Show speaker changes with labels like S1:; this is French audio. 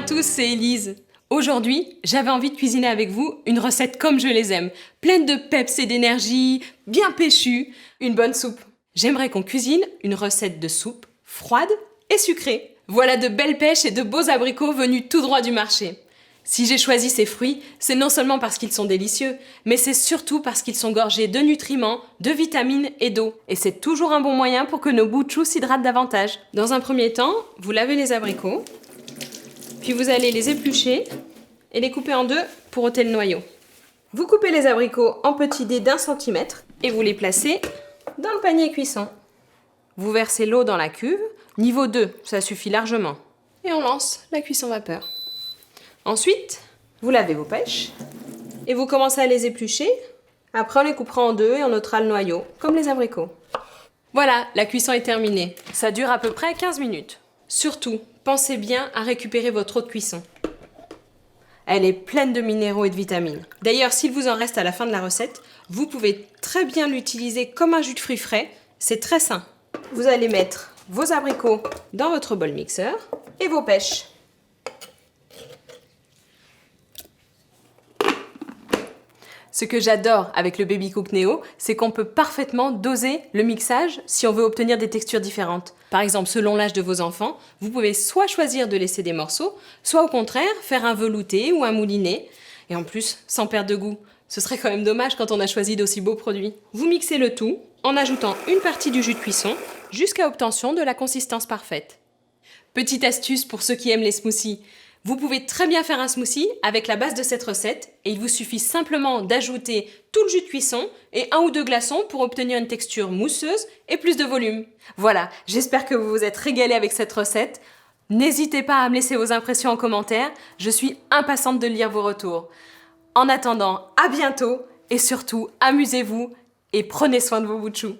S1: à tous, c'est Élise. Aujourd'hui, j'avais envie de cuisiner avec vous une recette comme je les aime, pleine de peps et d'énergie, bien péchue, une bonne soupe. J'aimerais qu'on cuisine une recette de soupe froide et sucrée. Voilà de belles pêches et de beaux abricots venus tout droit du marché. Si j'ai choisi ces fruits, c'est non seulement parce qu'ils sont délicieux, mais c'est surtout parce qu'ils sont gorgés de nutriments, de vitamines et d'eau. Et c'est toujours un bon moyen pour que nos bouts de chou s'hydratent davantage. Dans un premier temps, vous lavez les abricots, puis vous allez les éplucher et les couper en deux pour ôter le noyau. Vous coupez les abricots en petits dés d'1 centimètre et vous les placez dans le panier cuisson. Vous versez l'eau dans la cuve, niveau 2, ça suffit largement. Et on lance la cuisson vapeur. Ensuite, vous lavez vos pêches et vous commencez à les éplucher. Après, on les coupera en deux et on ôtera le noyau, comme les abricots. Voilà, la cuisson est terminée. Ça dure à peu près 15 minutes. Surtout, pensez bien à récupérer votre eau de cuisson. Elle est pleine de minéraux et de vitamines. D'ailleurs, s'il vous en reste à la fin de la recette, vous pouvez très bien l'utiliser comme un jus de fruits frais. C'est très sain. Vous allez mettre vos abricots dans votre bol mixeur et vos pêches. Ce que j'adore avec le Baby Cook Neo, c'est qu'on peut parfaitement doser le mixage si on veut obtenir des textures différentes. Par exemple, selon l'âge de vos enfants, vous pouvez soit choisir de laisser des morceaux, soit au contraire faire un velouté ou un mouliné. Et en plus, sans perdre de goût. Ce serait quand même dommage quand on a choisi d'aussi beaux produits. Vous mixez le tout en ajoutant une partie du jus de cuisson jusqu'à obtention de la consistance parfaite. Petite astuce pour ceux qui aiment les smoothies. Vous pouvez très bien faire un smoothie avec la base de cette recette et il vous suffit simplement d'ajouter tout le jus de cuisson et 1 ou 2 glaçons pour obtenir une texture mousseuse et plus de volume. Voilà, j'espère que vous vous êtes régalés avec cette recette. N'hésitez pas à me laisser vos impressions en commentaire, je suis impatiente de lire vos retours. En attendant, à bientôt et surtout, amusez-vous et prenez soin de vos bouts de chou.